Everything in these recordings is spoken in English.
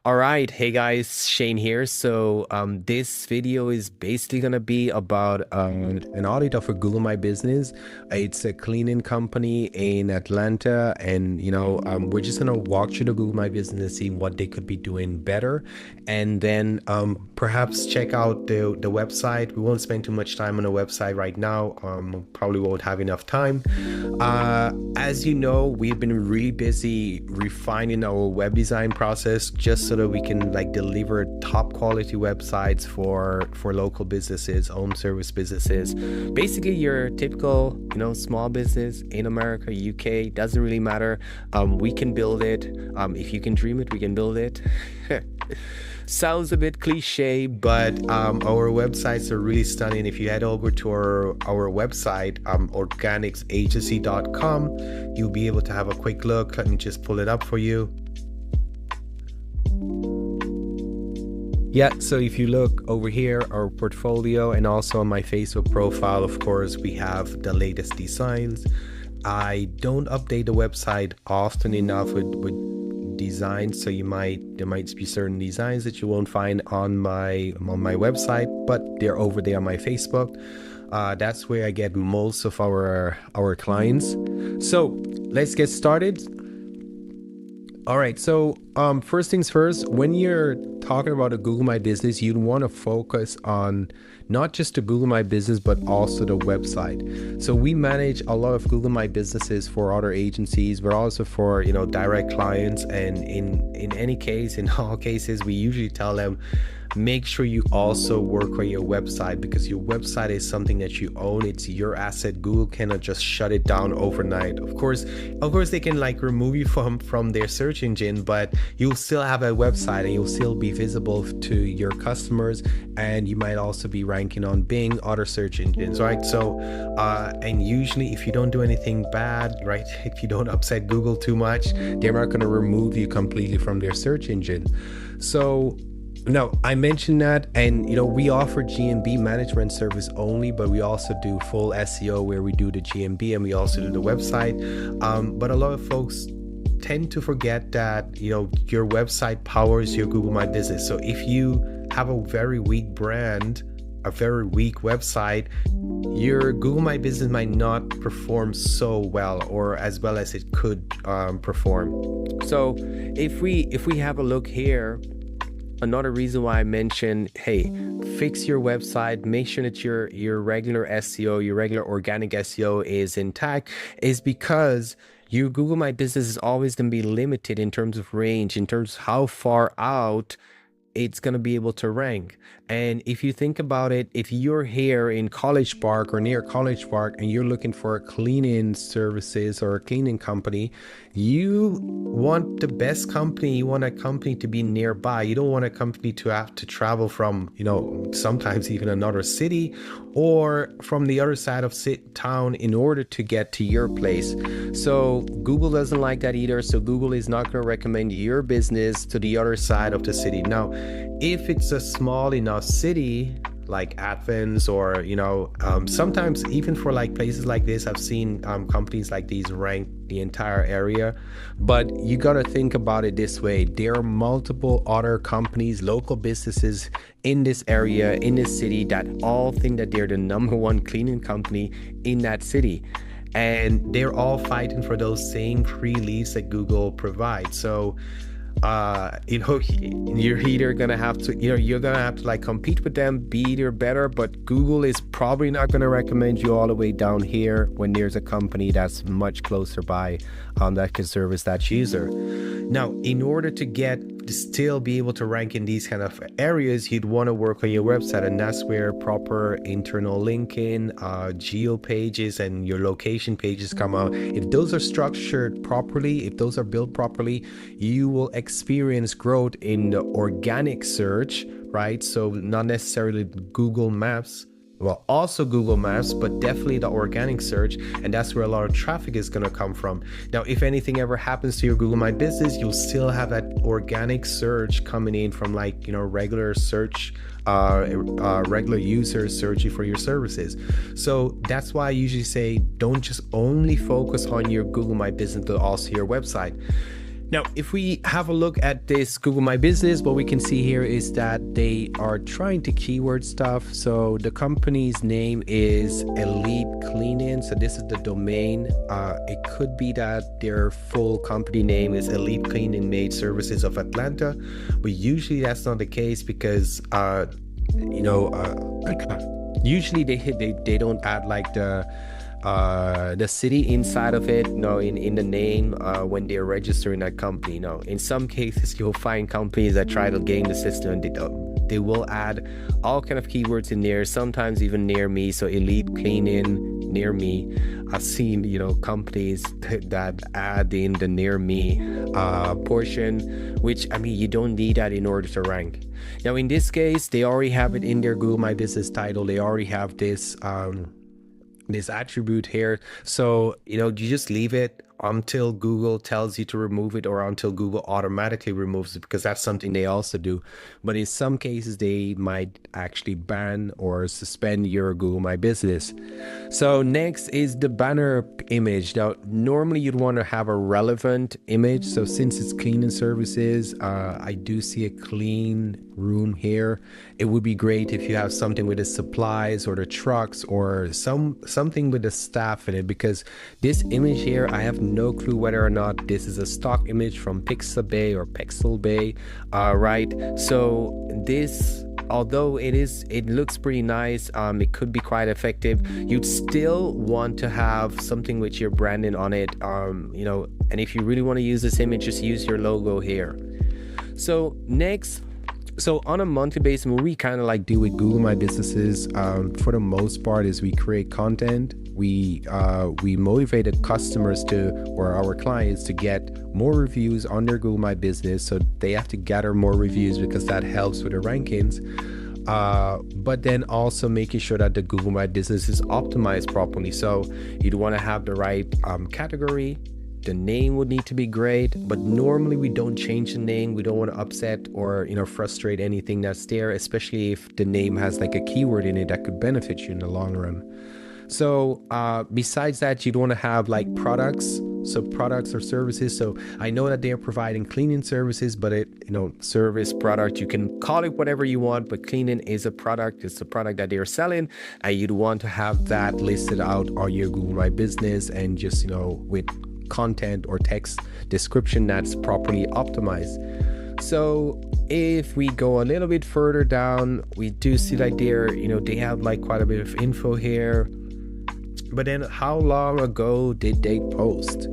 All right, hey guys, Shane here. This video is basically gonna be about an audit of a Google My Business. It's a cleaning company in Atlanta, and we're just gonna walk through the Google My Business and see what they could be doing better, and then perhaps check out the website. We won't spend too much time on the website right now. Probably won't have enough time. As you know, we've been really busy refining our web design process just so that we can deliver top quality websites for local businesses, home service businesses, basically your typical small business in America, UK. Doesn't really matter. We can build it. If you can dream it, we can build it. Sounds a bit cliche, but our websites are really stunning. If you head over to our website, organicsagency.com, you'll be able to have a quick look. Let me just pull it up for you. Yeah, so if you look over here, our portfolio, and also on my Facebook profile, of course, we have the latest designs. I don't update the website often enough with designs, so there might be certain designs that you won't find on my website, but they're over there on my Facebook. That's where I get most of our clients. So let's get started. All right, so first things first, when you're talking about a Google My Business, you'd want to focus on not just the Google My Business, but also the website. So we manage a lot of Google My Businesses for other agencies, but also for direct clients. And in any case, in all cases, we usually tell them, make sure you also work on your website, because your website is something that you own. It's your asset. Google cannot just shut it down overnight. Of course they can remove you from their search engine, but you'll still have a website and you'll still be visible to your customers, and you might also be ranking on Bing, other search engines, right? So and usually if you don't do anything bad, right, if you don't upset Google too much, they're not going to remove you completely from their search engine. So no, I mentioned that, and we offer GMB management service only, but we also do full SEO where we do the GMB and we also do the website. But a lot of folks tend to forget that your website powers your Google My Business. So if you have a very weak brand, a very weak website, your Google My Business might not perform so well, or as well as it could perform. So if we have a look here, another reason why I mentioned, hey, fix your website, make sure that your regular SEO, your regular organic SEO is intact, is because your Google My Business is always going to be limited in terms of range, in terms of how far out it's going to be able to rank. And if you think about it, if you're here in College Park or near College Park and you're looking for cleaning services or a cleaning company, you want the best company. You want a company to be nearby. You don't want a company to have to travel from, sometimes even another city or from the other side of town in order to get to your place. So Google doesn't like that either. So Google is not going to recommend your business to the other side of the city. Now, if it's a small enough city like Athens, or sometimes even for places like this, I've seen companies like these rank the entire area. But you got to think about it this way: there are multiple other companies, local businesses in this area, in this city, that all think that they're the number one cleaning company in that city, and they're all fighting for those same free leads that Google provides. So you're either gonna have to, you're gonna have to compete with them, be either better, but Google is probably not gonna recommend you all the way down here when there's a company that's much closer by that can service that user. Now, in order to still be able to rank in these kind of areas, you'd want to work on your website, and that's where proper internal linking, geo pages, and your location pages come out. If those are structured properly, if those are built properly, you will experience growth in the organic search, right? So not necessarily Google Maps, well, also Google Maps, but definitely the organic search, and that's where a lot of traffic is going to come from. Now, if anything ever happens to your Google My Business, you'll still have that organic search coming in from regular search, regular users searching for your services. So that's why I usually say, don't just only focus on your Google My Business, but also your website. Now, if we have a look at this Google My Business, what we can see here is that they are trying to keyword stuff. So the company's name is Elite Cleaning. So this is the domain. It could be that their full company name is Elite Cleaning Maid Services of Atlanta, but usually that's not the case because, usually they don't add like the city inside of it, in the name when they're registering that company. In some cases you'll find companies that try to game the system and they will add all kind of keywords in there, sometimes even near me. So Elite Cleaning near me, I've seen companies that add in the near me portion, which you don't need that in order to rank. Now in this case, they already have it in their Google My Business title. They already have this attribute here, so you just leave it until Google tells you to remove it, or until Google automatically removes it, because that's something they also do. But in some cases they might actually ban or suspend your Google My Business. So next is the banner image. Now normally you'd want to have a relevant image. So since it's cleaning services, I do see a clean room here. It would be great if you have something with the supplies or the trucks or something with the staff in it, because this image here, I have no clue whether or not this is a stock image from Pixabay or Pixelbay, right? So this, although it looks pretty nice, it could be quite effective. You'd still want to have something with your branding on it, and if you really want to use this image, just use your logo here. So next, so on a monthly basis, what we kind of like do with Google My Businesses, for the most part, is we create content. We motivate the customers or our clients to get more reviews on their Google My Business. So they have to gather more reviews because that helps with the rankings. But then also making sure that the Google My Business is optimized properly. So you'd want to have the right category. The name would need to be great, but normally we don't change the name. We don't want to upset or frustrate anything that's there, especially if the name has like a keyword in it that could benefit you in the long run. So besides that, you'd want to have like products. So products or services. So I know that they're providing cleaning services, but service, product, you can call it whatever you want, but cleaning is a product. It's a product that they're selling, and you'd want to have that listed out on your Google My Business, and just with content or text description that's properly optimized. So if we go a little bit further down, we do see like they have like quite a bit of info here. But then how long ago did they post?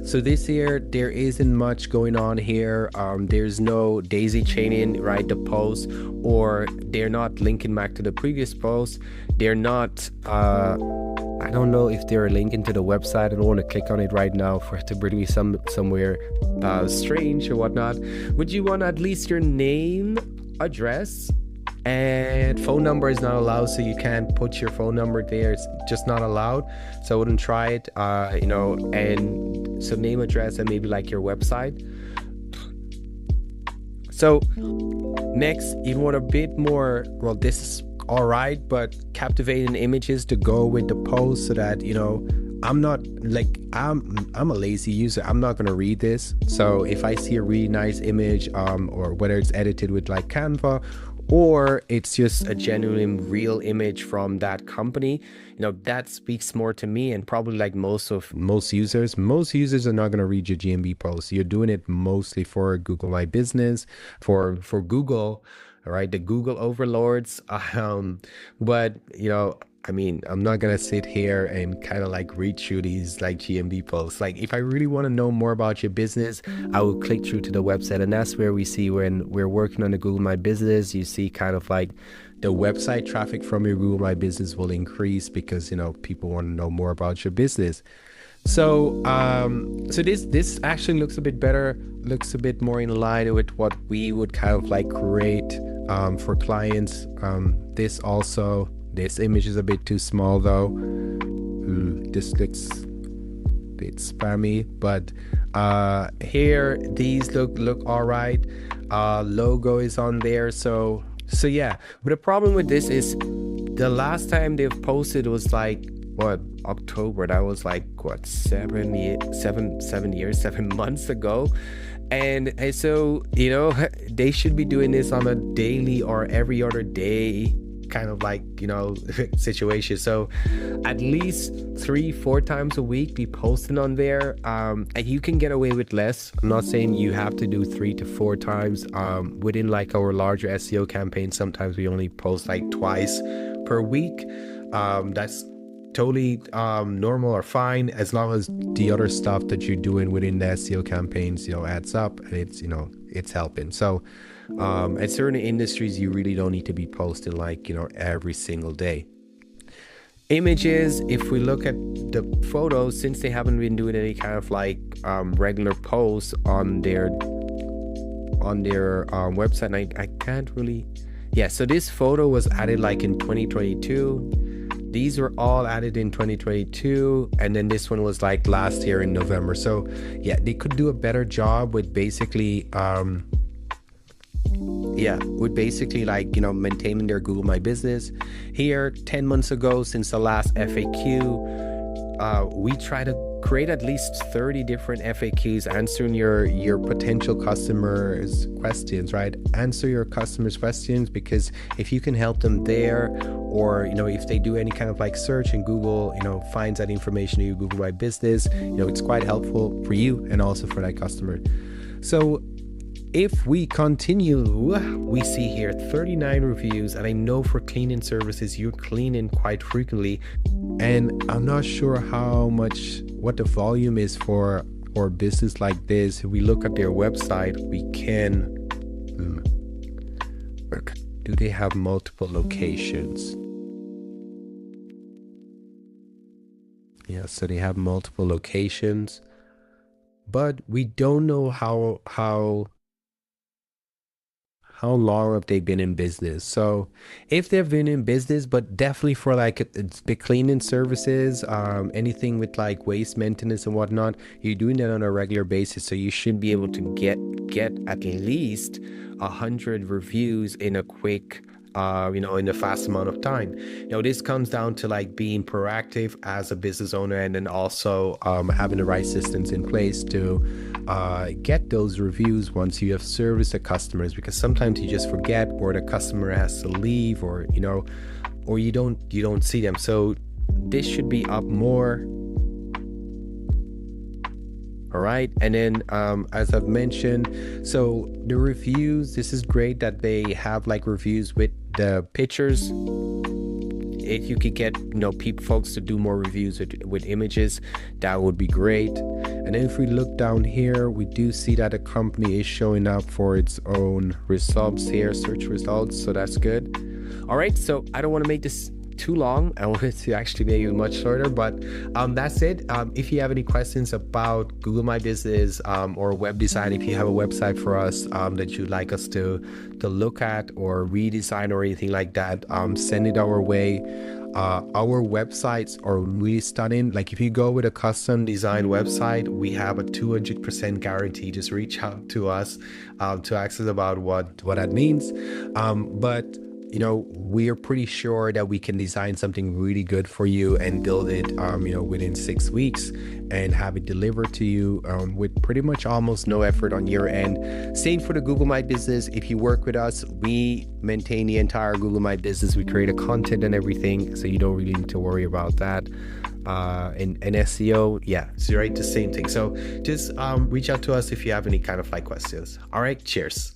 So this year there isn't much going on here. There's no daisy chaining, right, the post, or they're not linking back to the previous post. They're not I don't know if they're linking to the website. I don't want to click on it right now for it to bring me somewhere strange or whatnot. Would you want at least your name, address, and phone number is not allowed, so you can't put your phone number there. It's just not allowed, so I wouldn't try it. And so name, address, and maybe like your website. So next, you want a bit more, well, this is all right, but captivating images to go with the post, so that I'm not like, I'm a lazy user. I'm not gonna read this. So if I see a really nice image, or whether it's edited with like Canva, or it's just a genuine real image from that company, that speaks more to me. And probably like most users are not going to read your GMB post. You're doing it mostly for Google My Business, for Google, right? The Google overlords. But I'm not gonna sit here and kind of like read through these like GMB posts. Like if I really want to know more about your business, I will click through to the website, and that's where we see, when we're working on the Google My Business, you see kind of like the website traffic from your Google My Business will increase, because people want to know more about your business. So this actually looks a bit better, looks a bit more in line with what we would kind of like create for clients. This image is a bit too small though. This looks a bit spammy, but here these look all right. Logo is on there, so yeah. But the problem with this is the last time they've posted was like October. That was like 7 months ago, And so, they should be doing this on a daily or every other day kind of like, situation. So at least 3-4 times a week be posting on there. And you can get away with less. I'm not saying you have to do 3 to 4 times. Within like our larger SEO campaigns, sometimes we only post like twice per week. That's totally normal or fine, as long as the other stuff that you're doing within the SEO campaigns adds up and it's helping. So at certain industries you really don't need to be posting like every single day. Images, if we look at the photos, since they haven't been doing any kind of like regular posts on their website, and I can't really, so this photo was added like in 2022. These were all added in 2022, and then this one was like last year in November. So yeah, they could do a better job with basically like maintaining their Google My Business. Here 10 months ago, since the last FAQ, we try to create at least 30 different FAQs answering your potential customers' questions, right? Answer your customers' questions, because if you can help them there, or if they do any kind of like search and Google finds that information in your Google My Business, it's quite helpful for you and also for that customer. So if we continue, we see here 39 reviews, and I know for cleaning services you're cleaning quite frequently, and I'm not sure what the volume is for a business like this. If we look at their website, we can do they have multiple locations? Yeah, so they have multiple locations, but we don't know how long have they been in business. So if they've been in business, but definitely for like big cleaning services, anything with like waste maintenance and whatnot, you're doing that on a regular basis, so you should be able to get at least 100 reviews in a quick in a fast amount of time. This comes down to like being proactive as a business owner, and then also having the right systems in place to get those reviews once you have serviced the customers, because sometimes you just forget, or the customer has to leave, or or you don't see them. So this should be up more. All right, and then as I've mentioned, so the reviews, this is great that they have like reviews with the pictures. If you could get folks to do more reviews with images, that would be great. And then if we look down here, we do see that a company is showing up for its own results here, search results, so that's good. All right, so I don't want to make this too long. I wanted to actually make it much shorter, but that's it. If you have any questions about Google My Business or web design, if you have a website for us that you'd like us to look at or redesign or anything like that, send it our way. Our websites are really stunning. Like if you go with a custom design website, we have a 200% guarantee. Just reach out to us to ask us about what that means. But we are pretty sure that we can design something really good for you and build it, within 6 weeks and have it delivered to you with pretty much almost no effort on your end. Same for the Google My Business. If you work with us, we maintain the entire Google My Business. We create a content and everything, so you don't really need to worry about that. And SEO, it's right, the same thing. So just reach out to us if you have any kind of like questions. All right, cheers.